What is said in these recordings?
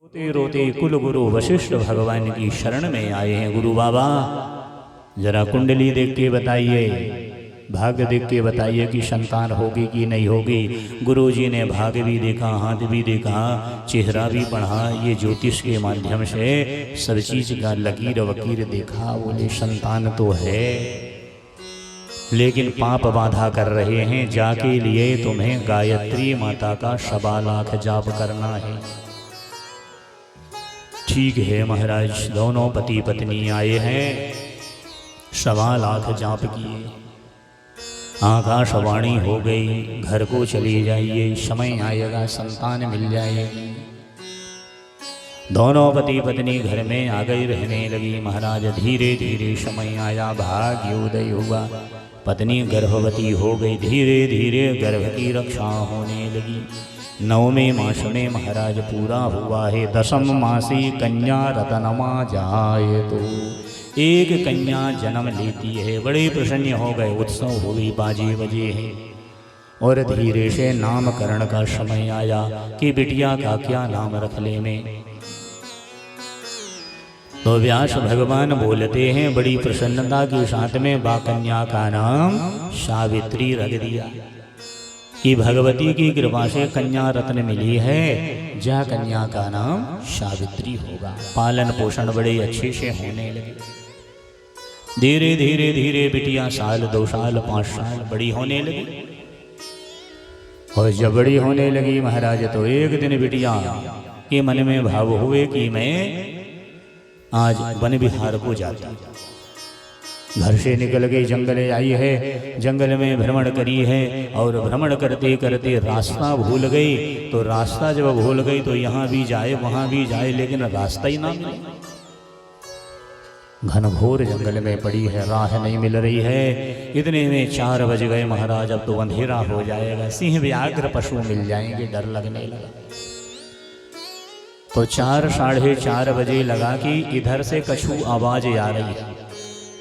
रोते रोते कुल गुरु वशिष्ठ भगवान की शरण में आए हैं। गुरु बाबा जरा कुंडली देख के बताइए, भाग्य देख के बताइए कि संतान होगी कि नहीं होगी। गुरुजी ने भाग्य भी देखा, हाथ भी देखा, चेहरा भी पढ़ा, ये ज्योतिष के माध्यम से सब चीज का लकीर वकीर देखा। बोले संतान तो है, लेकिन पाप बाधा कर रहे हैं। जाके लिए तुम्हें गायत्री माता का 1.25 लाख जाप करना है। ठीक है महाराज। दोनों पति पत्नी आए हैं, 1.25 लाख जाप किए। आकाशवाणी हो गई, घर को चली जाइए, समय आएगा संतान मिल जाएगी। दोनों पति पत्नी घर में आ गई, रहने लगी। महाराज धीरे धीरे समय आया, भाग्योदय हुआ, पत्नी गर्भवती हो गई। धीरे धीरे गर्भ की रक्षा होने लगी। 9वें मास में महाराज पूरा हुआ है। 10म मासी कन्या रतनमा जाए, तो एक कन्या जन्म लेती है। बड़े प्रसन्न हो गए, उत्सव हो गई, बाजे बजे हैं। और धीरे से नामकरण का समय आया कि बिटिया का क्या नाम रख ले में। तो व्यास भगवान बोलते हैं बड़ी प्रसन्नता के साथ में, बा कन्या का नाम सावित्री रख दिया कि भगवती की कृपा से कन्या रत्न मिली है, जा कन्या का नाम सावित्री होगा। पालन पोषण बड़े अच्छे से होने लगे। धीरे धीरे धीरे बिटिया 1 साल 2 साल 5 साल बड़ी होने लगी। और जब बड़ी होने लगी महाराज, तो एक दिन बिटिया के मन में भाव हुए कि मैं आज वन विहार को जाता। घर से निकल गई, जंगल आई है, जंगल में भ्रमण करी है। और भ्रमण करते करते रास्ता भूल गई। तो रास्ता जब भूल गई तो यहाँ भी जाए वहाँ भी जाए, लेकिन रास्ता ही ना मिले। घनघोर जंगल में पड़ी है, राह नहीं मिल रही है। इतने में 4 बज गए महाराज, अब तो अंधेरा हो जाएगा, सिंह व्याघ्र पशु मिल जाएंगे, डर लगने लगा। तो 4 साढ़े 4 बजे लगा कि इधर से कछू आवाज आ रही है।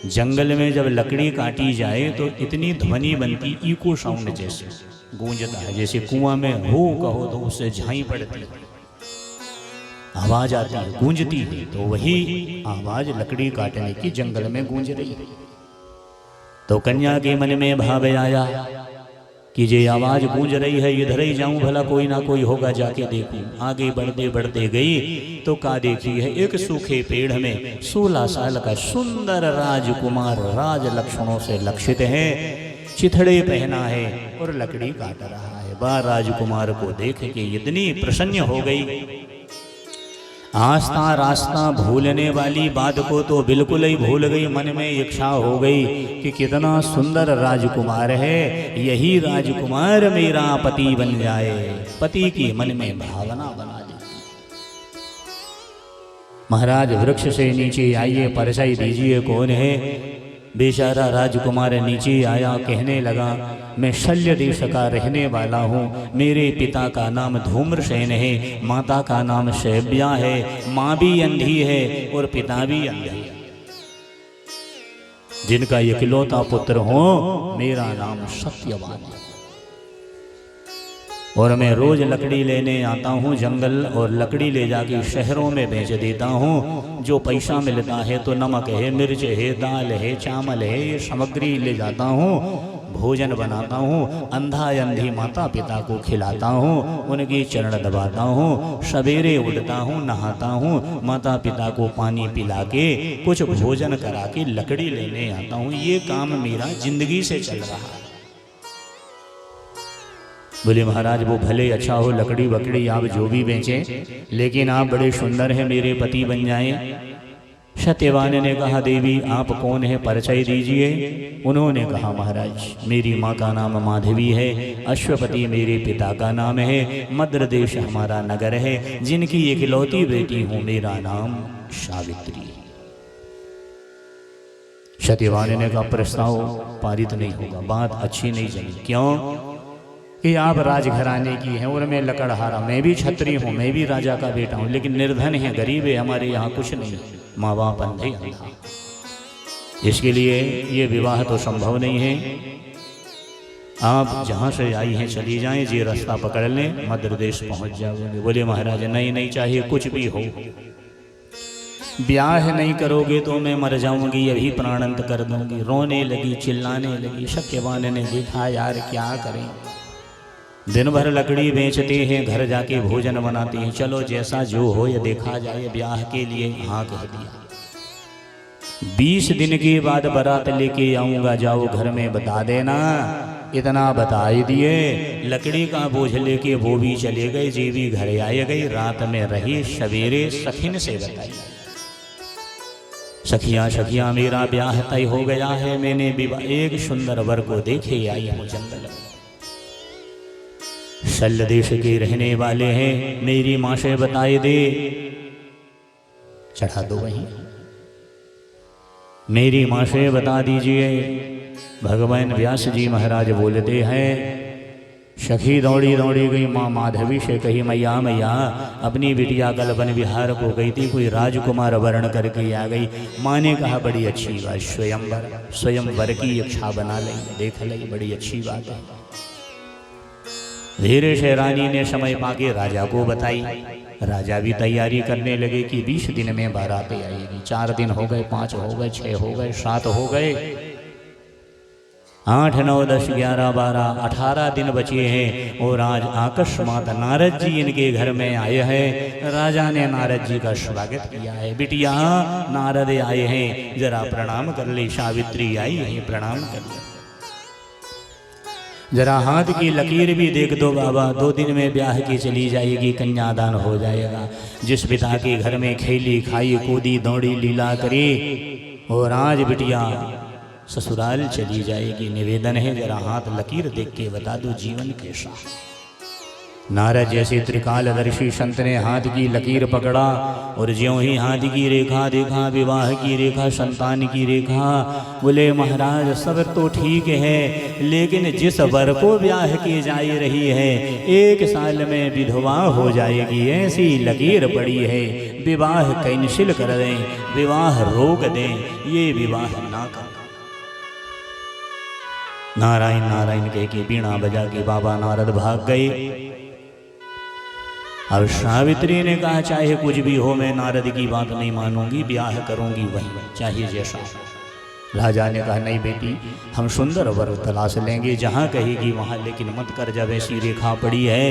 जंगल में जब लकड़ी काटी जाए तो इतनी ध्वनि बनती, इको साउंड जैसे गूंजता है, जैसे कुआं में हो कहो तो उससे झाई पड़ती, आवाज आती है, गूंजती है। तो वही आवाज लकड़ी काटने की जंगल में गूंज रही है। तो कन्या के मन में भाव आया कि ये आवाज गूंज रही है, इधर ही जाऊं, भला कोई ना कोई होगा, जाके देखूं। आगे बढ़ते बढ़ते गई तो का देखी है, एक सूखे पेड़ में 16 साल का सुंदर राजकुमार, राज लक्षणों से लक्षित है, चिथड़े पहना है और लकड़ी काट रहा है। वह राजकुमार को देख के इतनी प्रसन्न हो गई। आस्था रास्ता भूलने वाली बात को तो बिल्कुल ही भूल गई। मन में इच्छा हो गई कि कितना सुंदर राजकुमार है, यही राजकुमार मेरा पति बन जाए। पति की मन में भावना बना दी। महाराज वृक्ष से नीचे आइए, परिचय दीजिए कौन है। बेचारा राजकुमार नीचे आया, कहने लगा मैं शल्य देश का रहने वाला हूँ। मेरे पिता का नाम धूम्रसेन है, माता का नाम शैब्या है। माँ भी अंधी है और पिता भी अंधा है। जिनका इकलौता पुत्र हो, मेरा नाम सत्यवान है। और मैं रोज लकड़ी लेने आता हूँ जंगल, और लकड़ी ले जाके शहरों में बेच देता हूँ। जो पैसा मिलता है तो नमक है, मिर्च है, दाल है, चावल है, ये सामग्री ले जाता हूँ, भोजन बनाता हूँ, अंधा अंधी माता पिता को खिलाता हूँ, उनके चरण दबाता हूँ। सवेरे उठता हूँ, नहाता हूँ, माता पिता को पानी पिला के कुछ भोजन करा के लकड़ी लेने आता हूँ। ये काम मेरा जिंदगी से चल रहा है। बोले महाराज वो भले अच्छा हो, लकड़ी बकड़ी आप जो भी बेचें, लेकिन आप बड़े सुंदर हैं, मेरे पति बन जाएं। सत्यवान ने कहा देवी आप कौन है, परिचय दीजिए। उन्होंने कहा महाराज मेरी माँ का नाम माधवी है, अश्वपति मेरे पिता का नाम है, मद्र देश हमारा नगर है, जिनकी इकलौती बेटी हूँ, मेरा नाम सावित्री। सत्यवान ने कहा प्रस्ताव पारित नहीं होगा, बात अच्छी नहीं चली। क्यों कि आप राजघराने की हैं और मैं लकड़हारा, मैं भी क्षत्रिय हूँ, मैं भी राजा का बेटा हूँ, लेकिन निर्धन है, गरीब है, हमारे यहाँ कुछ नहीं, माँ बाप अंधे अंधा, इसके लिए ये विवाह तो संभव नहीं है। आप जहाँ से आई हैं चली जाएं, ये रास्ता पकड़ लें, मध्य देश पहुँच जाओगे। बोले महाराज नहीं नहीं, चाहे कुछ भी हो, ब्याह नहीं करोगे तो मैं मर जाऊंगी, अभी प्राणांत कर दूंगी। रोने लगी, चिल्लाने लगी। सत्यवान ने देखा यार क्या करें, दिन भर लकड़ी बेचते हैं, घर जाके भोजन बनाते हैं, चलो जैसा जो हो ये देखा जाए, ब्याह के लिए हाँ कह दिया। 20 दिन के बाद बारात लेके आऊँगा, जाओ घर में बता देना। इतना बता ही दिए, लकड़ी का बोझ लेके वो भी चले गए, जी भी घर आए गई। रात में रही, सवेरे सखिन से बताई, सखियाँ सखियाँ मेरा ब्याह तय हो गया है, मैंने विवाह एक सुंदर वर को देखे आई हूँ जंगल में, शल्य देश के रहने वाले हैं, मेरी माँ से बताए दे, चढ़ा दो वहीं, मेरी माँ से बता दीजिए। भगवान व्यास जी महाराज बोलते हैं, सखी दौड़ी दौड़ी गई माँ माधवी से कही, मैया मैया अपनी बिटिया कल वन विहार को गई थी, कोई राजकुमार वर्ण करके आ गई। माँ ने कहा बड़ी अच्छी बात, स्वयंवर की इच्छा बना ली, देख ली, बड़ी अच्छी बात है। धीरे से रानी ने समय पाके राजा को बताई, राजा भी तैयारी करने लगे कि 20 दिन में बारात आएगी। 4 दिन हो गए, 5 हो गए, 6 हो गए, 7 हो गए, 8, 9, 10, 11, 12, 18 दिन बचे हैं। और आज अकस्मात नारद जी इनके घर में आए हैं। राजा ने नारद जी का स्वागत किया है। बिटिया नारद आए हैं, जरा प्रणाम कर ले। सावित्री आई है, प्रणाम कर ले। जरा हाथ की लकीर भी देख दो बाबा, 2 दिन में ब्याह की चली जाएगी, कन्यादान हो जाएगा। जिस पिता के घर में खेली खाई कूदी दौड़ी लीला करी, और आज बिटिया ससुराल चली जाएगी। निवेदन है जरा हाथ लकीर देख के बता दो जीवन कैसा। नारद जैसे त्रिकालदर्शी संत ने हाथ की लकीर पकड़ा, और ज्यों ही हाथ की रेखा देखा, विवाह की रेखा, संतान की रेखा, बोले महाराज सब तो ठीक है, लेकिन जिस वर को ब्याह की जा रही है 1 साल में विधवा हो जाएगी, ऐसी लकीर पड़ी है। विवाह कैंसिल कर दें, विवाह रोक दें, ये विवाह ना कर। नारायण नारायण कह के बीणा बजा के बाबा नारद भाग गए। अब सावित्री ने कहा चाहे कुछ भी हो, मैं नारद की बात नहीं मानूंगी, ब्याह करूंगी वही, चाहे जैसा। राजा ने कहा नहीं बेटी, हम सुंदर वर तलाश लेंगे, जहाँ कहेगी वहाँ, लेकिन मत कर, जब ऐसी रेखा पड़ी है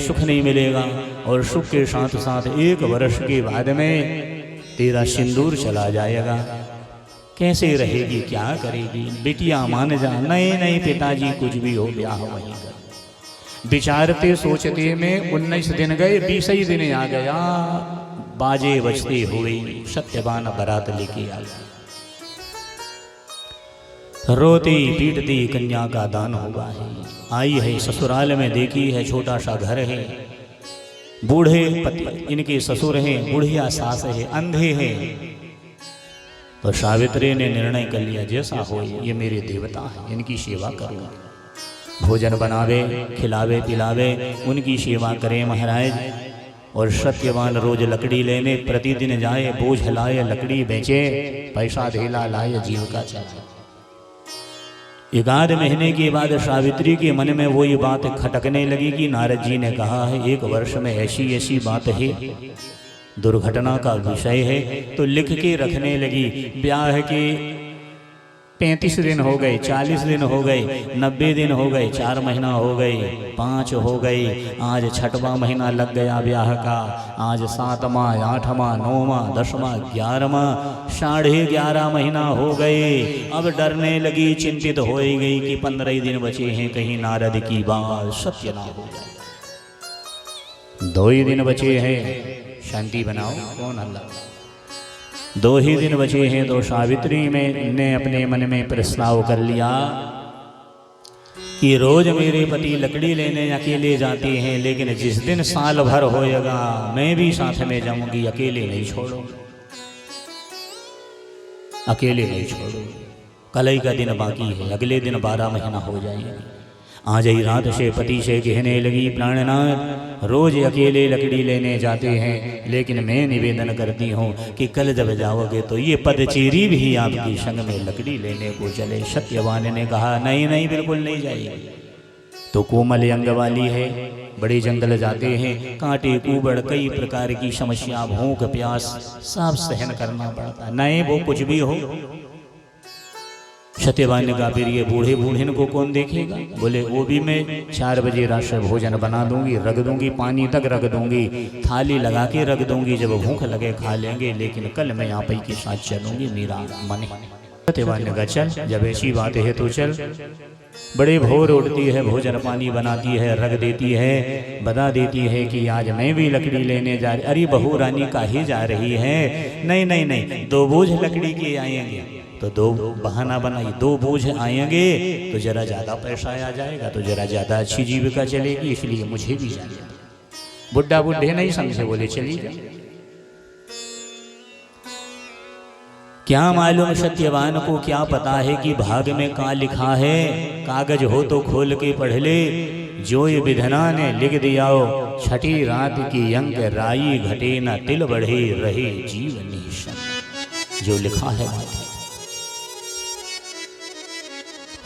सुख नहीं मिलेगा। और सुख के साथ साथ 1 वर्ष के बाद में तेरा सिंदूर चला जाएगा, कैसे रहेगी, क्या करेगी। बिटिया मान जा। नहीं नहीं पिताजी, कुछ भी हो ब्याह वहीं कर। विचारते सोचते में 19 दिन गए, 20 दिन आ गया, बाजे बजते हुए सत्यवान बारात लेके आ गया। रोती पीटती कन्या का दान हुआ है, आई है ससुराल में, देखी है छोटा सा घर है, बूढ़े पति इनके ससुर हैं, बुढ़िया सास है, अंधे हैं। तो सावित्री ने निर्णय कर लिया जैसा हो ये मेरे देवता हैं, इनकी सेवा करूँगा। भोजन बनावे, खिलावे पिलावे, उनकी सेवा करें महाराज। और सत्यवान रोज लकड़ी लेने प्रतिदिन जाए, बोझ लाए, लकड़ी बेचे, पैसा धेला लाए, जीविका चलाए। 1 महीने के बाद सावित्री के मन में वो ये बात खटकने लगी कि नारद जी ने कहा है 1 वर्ष में ऐसी ऐसी बात है, दुर्घटना का विषय है, तो लिख के रखने लगी। ब्याह के 35 दिन हो गए, 40 दिन हो गए, 90 दिन हो गए, 4 महीना हो गए, 5 हो गए, आज 6वां महीना लग गया ब्याह का, आज 7वां, 8वां, 9वां, 10वां, 11वां, 11.5 महीना हो गए। अब डरने लगी, चिंतित हो गई कि 15 दिन बचे हैं, कहीं नारद की बात सत्य ना हो जाए। 2 ही दिन बचे हैं, शांति बनाओ, कौन अल्लाह। 2 ही दिन बचे हैं, तो सावित्री ने अपने मन में प्रस्ताव कर लिया कि रोज मेरे पति लकड़ी लेने अकेले जाते हैं, लेकिन जिस दिन साल भर होएगा मैं भी साथ में जाऊंगी, अकेले नहीं छोड़ूंगी, अकेले नहीं छोड़ूंगी। कल ही का दिन बाकी है, अगले दिन 12 महीना हो जाएंगे। आज ही रात से पति से कहने लगी, प्राणनाथ रोज अकेले लकड़ी लेने जाते हैं, लेकिन मैं निवेदन करती हूँ कि कल जब जाओगे तो ये पदचेरी भी आपकी संग में लकड़ी लेने को चले। सत्यवान ने कहा, नहीं नहीं बिल्कुल नहीं जाएगी। तो कोमल अंग वाली है, बड़े जंगल जाते हैं, कांटे कुबड़ कई प्रकार की समस्या, भूख प्यास सब सहन करना पड़ता है। नहीं वो कुछ भी हो। सत्यवान ने कहा, फिर ये बूढ़े बूढ़िन को कौन देखेगा? बोले वो भी मैं 4 बजे राष्ट्र भोजन बना दूंगी, रख दूंगी, पानी तक रख दूंगी, थाली लगा के रख दूंगी, जब भूख लगे खा लेंगे, लेकिन कल मैं आप ही के साथ चलूंगी, मेरा मन है। सत्यवान ने कहा, चल जब ऐसी बात है तो चल। बड़े भोर उठती है, भोजन पानी बनाती है, रख देती है, बता देती है कि आज मैं भी लकड़ी लेने जा रही। अरे बहू रानी काहे जा रही है? नहीं नहीं नहीं, 2 बोझ लकड़ी के आएंगे। तो 2 बहाना बनाई, 2 बोझ आएंगे तो जरा ज़्यादा पैसा आ जाएगा, तो जरा ज़्यादा अच्छी जीविका चलेगी, इसलिए मुझे भी जाना। बुढ़ा बुढ़े नहीं समझे, बोले चली जा। क्या मालूम सत्यवान को क्या पता है कि भाग में क्या लिखा है। कागज हो तो खोल के पढ़ ले, जो ये विधना ने लिख दिया हो, छठी रात की अंक राई घटे न तिल बढ़े रहे जीव निशन। जो लिखा है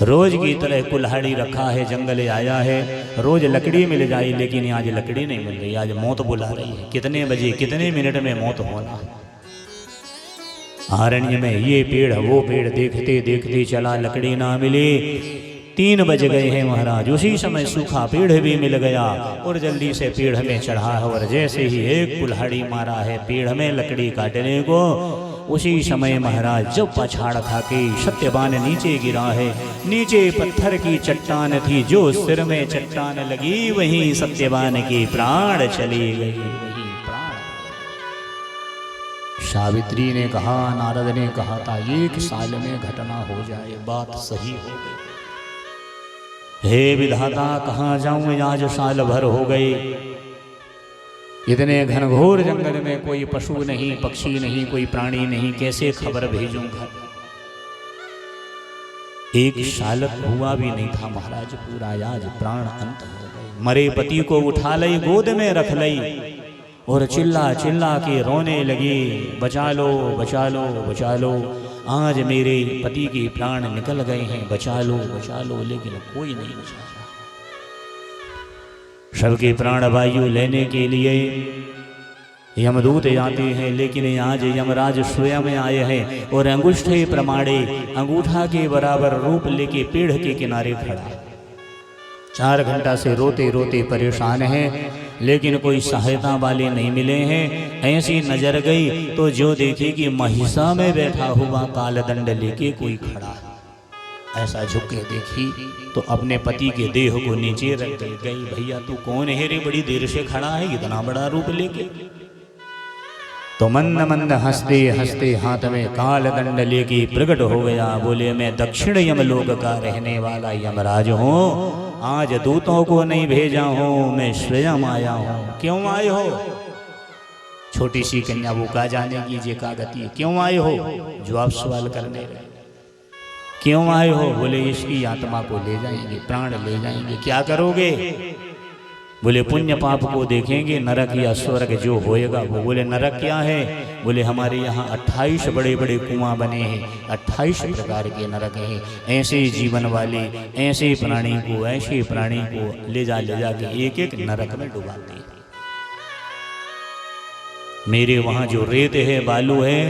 रोज की तरह कुल्हाड़ी रखा है, जंगल आया है, रोज लकड़ी मिल जाए, लेकिन आज लकड़ी नहीं मिल रही। आज मौत बुला रही है, कितने बजे कितने मिनट में मौत होना। आरण्य में ये पेड़ वो पेड़ देखते देखते चला, लकड़ी ना मिले। 3 बज गए हैं महाराज। उसी समय सूखा पेड़ भी मिल गया और जल्दी से पेड़ में चढ़ा है, और जैसे ही एक कुल्हाड़ी मारा है पेड़ में लकड़ी काटने को, उसी समय महाराज जब पछाड़ खा के सत्यवान नीचे गिरा है। नीचे पत्थर की चट्टान थी, जो सिर में चट्टान लगी वहीं सत्यवान के प्राण चली गई। सावित्री ने कहा, नारद ने कहा था 1 साल में घटना हो जाए, बात सही हो गई। हे विधाता कहाँ जाऊं, आज साल भर हो गए। इतने घनघोर जंगल में कोई पशु नहीं, पक्षी नहीं, कोई प्राणी नहीं, कैसे खबर भेजूं घर। 1 साल हुआ भी नहीं था महाराज, पूरा आज प्राण अंत हो गए। मरे पति को उठा लई, गोद में रख लई और चिल्ला चिल्ला के रोने लगी, बचा लो बचा लो बचा लो, आज मेरे पति के प्राण निकल गए हैं, बचा लो बचा लो। लेकिन कोई नहीं बचा रहा। सबके प्राण वायु लेने के लिए यमदूत आते हैं, लेकिन आज यमराज स्वयं आए हैं और अंगूठे प्रमाणे अंगूठा के बराबर रूप लेके पेड़ के किनारे खड़ा। 4 घंटा से रोते रोते परेशान हैं, लेकिन कोई सहायता वाले नहीं मिले हैं। ऐसी नजर गई तो जो देखे कि महिषा में बैठा हुआ कालदंड लेके कोई खड़ा है। ऐसा झुक के देखी तो अपने पति के देह को नीचे रख गई। भैया तू कौन है रे, बड़ी देर से खड़ा है इतना बड़ा रूप लेके। तो मंद मंद हंसते हंसते हाथ में कालदंड लेके प्रकट हो गया। बोले, मैं दक्षिण यमलोक का रहने वाला यमराज हूँ, आज दूतों को नहीं भेजा हूँ, मैं स्वयं आया हूँ। क्यों आए हो? छोटी सी कन्या वो का जाने कीजिए का गति, क्यों आए हो? जवाब सवाल करने लगे। क्यों आए हो? बोले, इसकी आत्मा को ले जाएंगे, प्राण ले जाएंगे। क्या करोगे? बोले, पुण्य पाप को देखेंगे, नरक या स्वर्ग जो होएगा वो। बोले, नरक क्या है? बोले, हमारे यहाँ 28 बड़े बड़े कुआं बने हैं, 28 प्रकार के नरक हैं। ऐसे जीवन वाले ऐसे प्राणी को ले जा के एक एक नरक में डुबाते हैं। मेरे वहाँ जो रेत है, बालू है,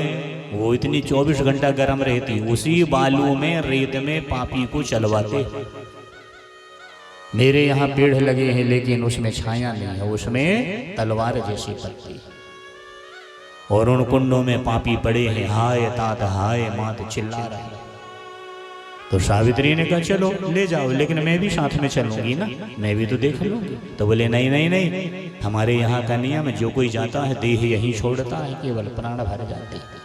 वो इतनी 24 घंटा गर्म रहती, उसी बालू में रेत में पापी को चलवाते। मेरे यहाँ पेड़ लगे हैं, लेकिन उसमें छाया नहीं है, उसमें तलवार जैसी पत्ती, और उन कुंडों में पापी पड़े हैं, हाय तात हाय मात चिल्ला रहे हैं। तो सावित्री ने कहा, चलो ले जाओ, लेकिन मैं भी साथ में चलूंगी ना, मैं भी तो देख लूंगी। तो बोले, नहीं नहीं नहीं, हमारे यहाँ का नियम, जो कोई जाता है देह यहीं छोड़ता है, केवल प्राण भर जाते हैं।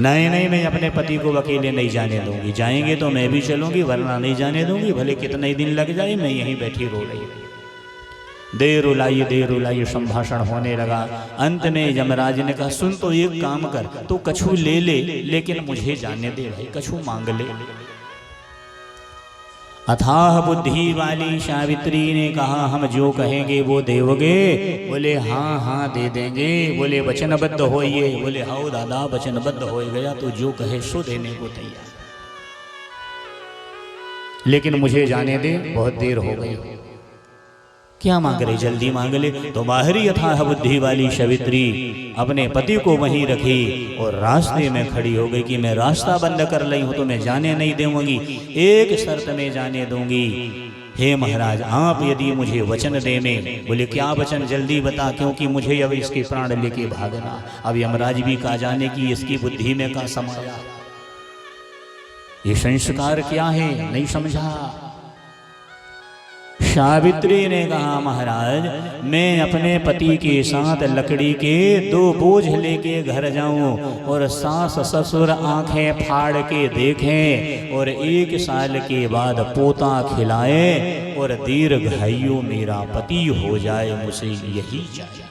नहीं नहीं, मैं अपने पति को अकेले नहीं जाने दूंगी, जाएंगे तो मैं भी चलूंगी, वरना नहीं जाने दूंगी, भले कितने दिन लग जाए, मैं यहीं बैठी रो रही। देर रुलाई संभाषण होने लगा। अंत में यमराज ने कहा, सुन तो एक काम कर, तू कछू ले ले, लेकिन मुझे जाने दे भाई, कछू मांग ले। अथाह बुद्धि वाली सावित्री ने कहा हम जो कहेंगे वो देवोगे? बोले हाँ हाँ दे देंगे। बोले वचनबद्ध होइए? बोले हाँ दादा वचनबद्ध हो गया तो जो कहे सो देने को तैयार, लेकिन मुझे जाने दे, बहुत देर हो गई। क्या मांग रहे? जल्दी मांग ले। तो बाहरी अथाह बुद्धि वाली सावित्री अपने पति को वहीं रखी और रास्ते में खड़ी हो गई कि मैं रास्ता बंद कर ली हूं तो मैं जाने नहीं दूंगी, एक शर्त में जाने दूंगी। हे महाराज आप यदि मुझे वचन दे में। बोले क्या वचन? जल्दी बता, क्योंकि मुझे अब इसके प्राण लेके भागना। अब यमराज भी कहा जाने की इसकी बुद्धि में का समाया, ये संस्कार क्या है नहीं समझा। सावित्री ने कहा महाराज मैं अपने पति के साथ लकड़ी के 2 बोझ लेके घर जाऊं और सास ससुर आंखें फाड़ के देखें और 1 साल के बाद पोता खिलाए और दीर्घायु मेरा पति हो जाए, मुझे यही चाहिए।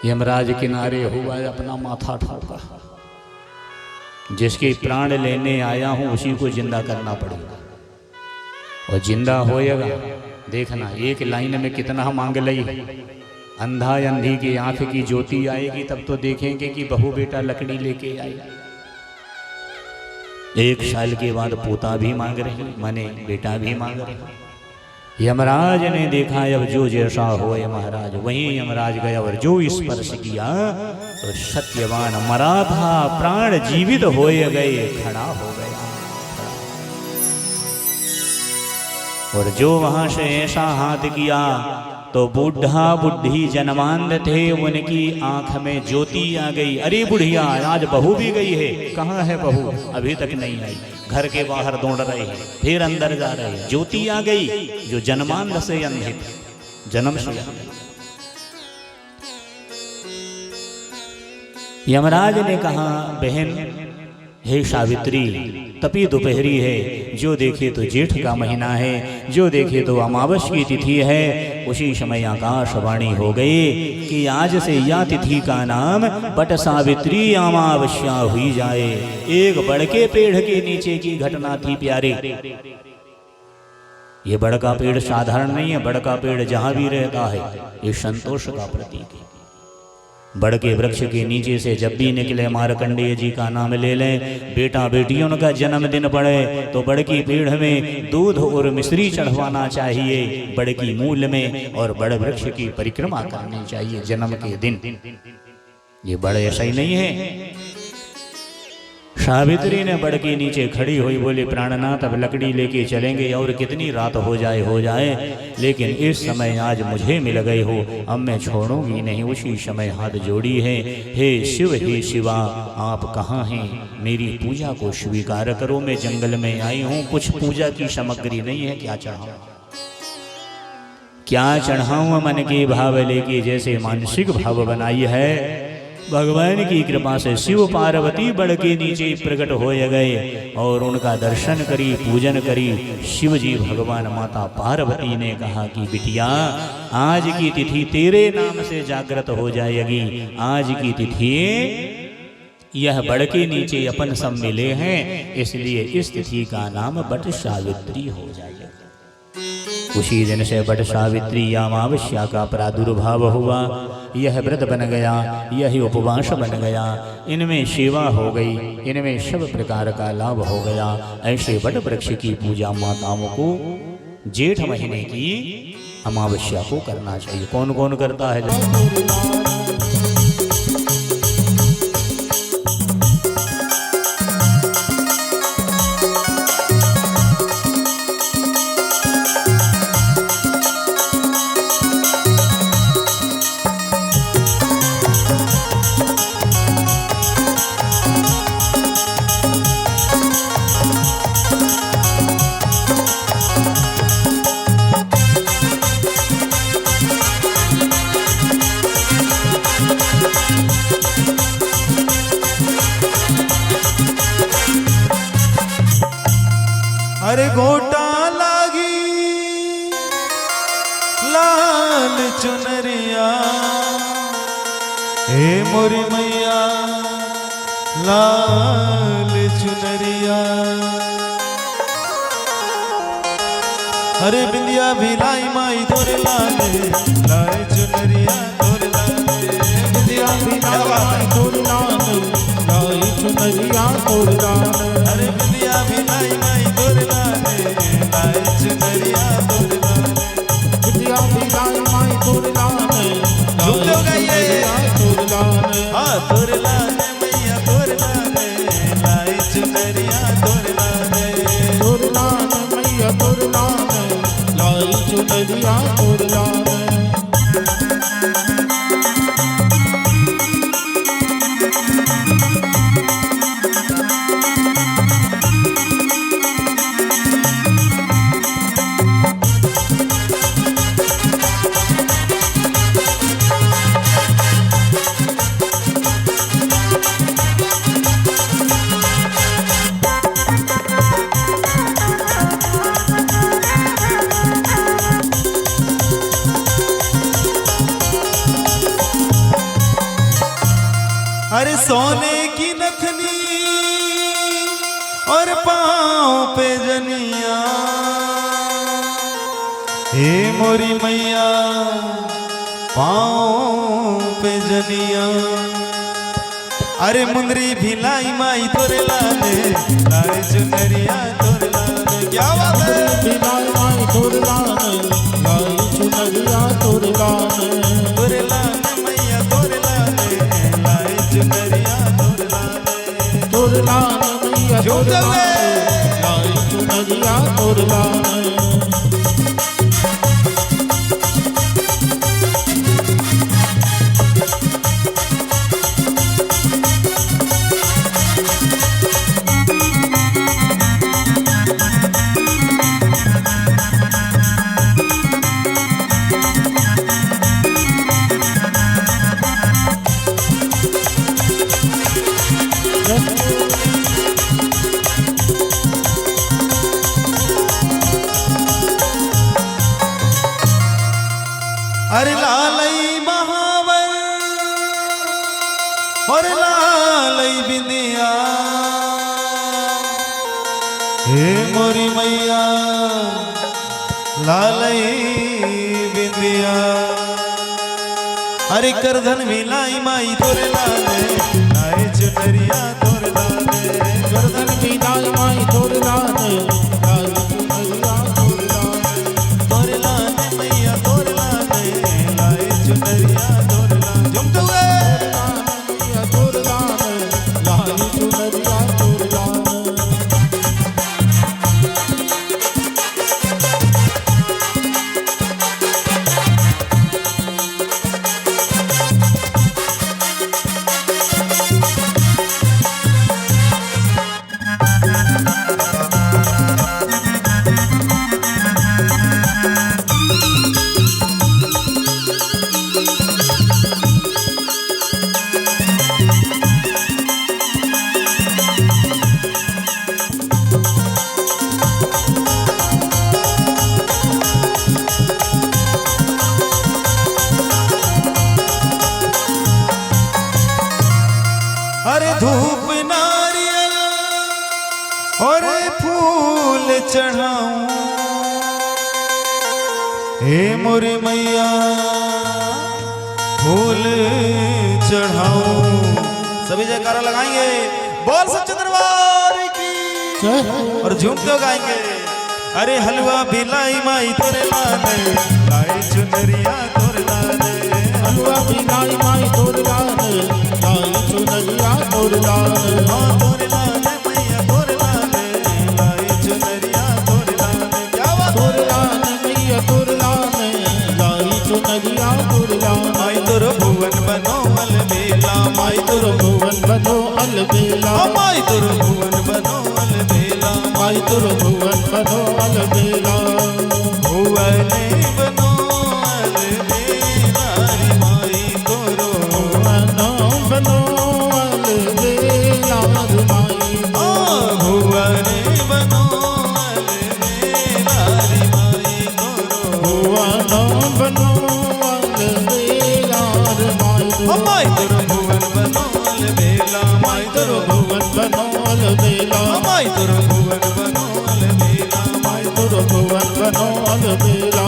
यमराज किनारे हुआ, अपना माथा ठोका। जिसके प्राण लेने आया हूं उसी को जिंदा करना पड़ेगा और जिंदा होएगा। देखना एक लाइन में कितना मांग लई। अंधा अंधी की आंख की ज्योति आएगी तब तो देखेंगे कि बहू बेटा लकड़ी लेके आए। 1 साल के बाद पोता भी मांग रहे, माने बेटा भी मांग रहे। यमराज ने देखा अब जो जैसा होए महाराज, वहीं यमराज गया और जो स्पर्श किया तो सत्यवान मरा था, प्राण जीवित होए गए, खड़ा हो गया। और जो वहां से ऐसा हाथ किया तो बूढ़ा बुढ़ी जन्मांध थे, उनकी आंख में ज्योति आ गई। अरे बुढ़िया आज बहू भी गई है, कहाँ है बहू? अभी तक नहीं आई। घर के बाहर दौड़ रहे हैं, फिर अंदर जा रहे हैं। ज्योति आ गई जो जन्मांध से अंधे थे, जन्म से। यमराज ने कहा बहन हे सावित्री तपी दोपहरी है, जो देखे तो जेठ का महीना है, जो देखे तो अमावस की तिथि है। उसी समय आकाशवाणी हो गई कि आज से यह तिथि का नाम बट सावित्री अमावस्या हुई जाए। एक बड़के पेड़ के नीचे की घटना थी प्यारे। ये बड़का पेड़ साधारण नहीं है, बड़का पेड़ जहां भी रहता है ये संतोष का प्रतीक है। बड़के वृक्ष के नीचे से जब भी निकले मार्कंडेय जी का नाम ले लें, बेटा बेटियों का जन्मदिन पड़े तो बड़की पेड़ में दूध और मिश्री चढ़वाना चाहिए बड़की मूल में, और बड़े वृक्ष की परिक्रमा करनी चाहिए जन्म के दिन। ये बड़े ऐसा ही नहीं है। सावित्री ने बड़ के नीचे खड़ी हुई, बोले प्राणनाथ अब लकड़ी लेके चलेंगे और कितनी रात हो जाए, लेकिन इस समय आज मुझे मिल गए हो, अब मैं छोड़ूंगी नहीं। उसी समय हाथ जोड़ी है, हे शिव हे शिवा आप कहाँ हैं? मेरी पूजा को स्वीकार करो, मैं जंगल में आई हूँ, कुछ पूजा की सामग्री नहीं है, क्या चढ़ाऊं क्या चढ़ाऊं? मन के भाव लेके जैसे मानसिक भाव बनाई है, भगवान की कृपा से शिव पार्वती बड़ के नीचे प्रकट हो गए और उनका दर्शन करी, पूजन करी। शिव जी भगवान माता पार्वती ने कहा कि बिटिया आज की तिथि तेरे नाम से जागृत हो जाएगी। आज की तिथि यह बड़ के नीचे अपन सब मिले हैं, इसलिए इस तिथि का नाम बट सावित्री हो जाएगा। उसी दिन से बट सावित्री अमावस्या का प्रादुर्भाव हुआ। यह व्रत बन गया, यही उपवास बन गया, इनमें सेवा हो गई, इनमें सब प्रकार का लाभ हो गया। ऐसे बट वृक्ष की पूजा माताओं को जेठ महीने की अमावस्या को करना चाहिए। कौन कौन करता है? अरे गोटा लागी लाल चुनरिया, हे मोरी मैया लाल चुनरिया। अरे बिंदिया भी लाई माई तोरे लाने लाए चुनरिया तोरे लाने बिंदिया भी लाई तोरे लाने लाए चुनरिया तोरे लाने अरे बिंदिया भी लाई माई तोरे लाने लाए चुनरिया तोरे लाने बिंदिया भी लाई माई तोरे लाने झूमते हो गाइए तोरे लाने हाँ तोरे लाने मैया तोरे लाने लाए चुनरिया तोरे लाने मैया तोरे लाने लाई चुनरिया तोरे लाने अरे सोने की नथनी और पाँव पे जनिया हे मोरी मैया पाँव पे जनिया अरे मुंदरी भी लाई माई तोरे लाने लाए चुनरिया तोरे लाने क्या बात है लाई माई तोरे लाने लाई चुनरिया तोरे लाने मैया तोरे लाने लाए चुनरिया तोरे लाने मैया तोरे लाने लाई चुनरिया तोरे लाने अरे लालई महावर और लालई बिंदिया हे मोरी मैया लालई बिंदिया अरे करधन भी लाई माई तोरे लाने लाए चुनरिया तोरे लाने गर्दन भी लाई माई तोरे लाने लाई चुनरिया तोरे लाने तोरे लाने मैया तोरे लाने लाए चुनरिया तोरे लाने झुमते हुए मैया तोरे लाने लाई चुनरिया तोरे लाने अरे धूप नारियल और फूल चढ़ाऊं हे मोरी मैया फूल चढ़ाऊं सभी जयकारा लगाएंगे बोल सच्चे दरबार की और झूमते हो गाएंगे अरे हलवा भी लाई माई तोरे लाने लाई चुनरिया तोरे लाने हलवा भी लाई माई तोरे लाने लाई चुनरिया तोरे लाने हाँ तोरे लाने मैया तोरे लाने लाई चुनरिया तोरे लाने क्या बात तोरे लाने मैया तोरे लाने लाई चुनरिया तोरे लाने माई तोर भुवन बनो अलबेला माई तोर भुवन बनो अलबेला माई तोर भुवन बनो अलबेला माई तोर भुवन बनो अलबेला भुवन बनो अलबेला रे माई तोरो भुवन बनो अलबेला रे माई भुवन बनो अलबेला रे माई तोरो भुवन बनो अलबेला रे माई माई तोर भुवन बनो अलबेला माई तोर भुवन बनो अलबेला माई तोर भुवन बनो अलबेला माई तोर भुवन बनो माल मेला।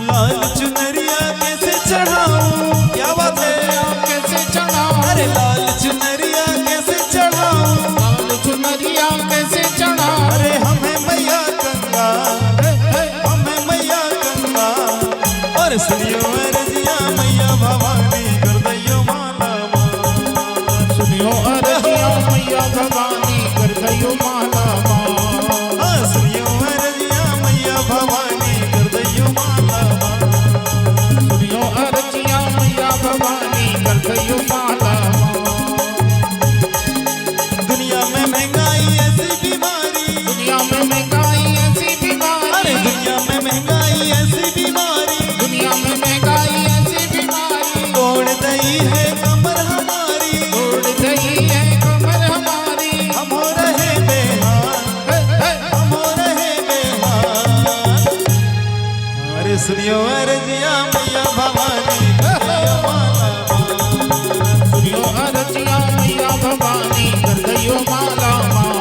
लाल चुनरिया कैसे चढ़ाऊं, क्या बात है, कैसे चढ़ाऊं, अरे लाल चुनरिया कैसे चढ़ाऊं, लाल चुनरिया कैसे चढ़ाऊं, अरे हमें मैया गंगा, हमें मैया गंगा, और सुनियो अर्जिया मैया भवानी कर दैयो माला माल। सुनियो अर्जिया मैया भवानी कर दयो माला माल। हाँ सुनियो अर्जिया मैया भवानी कर दैयो माला माल। सुनियो अर्जिया मैया भवानी कर दयो माला माल। दुनिया में महंगाई ऐसी बीमारी, दुनिया में महंगाई ऐसी अरे बीमारी, दुनिया में महंगाई ऐसी बीमारी, दुनिया में महंगाई ऐसी बीमारी, तोड़ दई है कमर हमारी, तोड़ गई है कमर हमारी। हम हो रहे बेहाल, हम हो रहे बेहाल। अरे सुनियो अर्जिया मैया भवानी कर दैयो माला माल। सुनियो अर्जिया मैया भवानी कर दयो माला माल।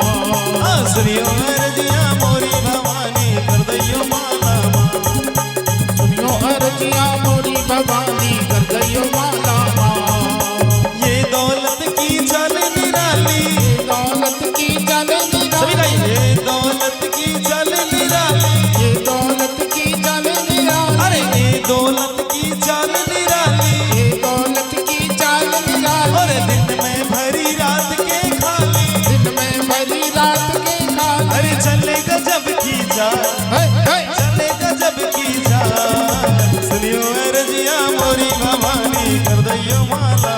हाँ सुनियो अर्जिया मोरी भवानी कर दैयो माला माल। सुनियो अर्जिया मोरी भवानी कर दयो माला माल। ये दौलत की चाल निराली, दौलत की चाल सभी का निराली, ये दौलत की चाल निराली, ये दौलत की चाल निराली, अरे ये दौलत की चाल निराली, ये दौलत की चाल निराली, और दिन में भरी रात के खाली, दिन में भरी रात के खाली। अरे चले गजब की चाल, चले गजब की चाल। सुनियो अर्जिया मोरी भवानी कर दैयो माला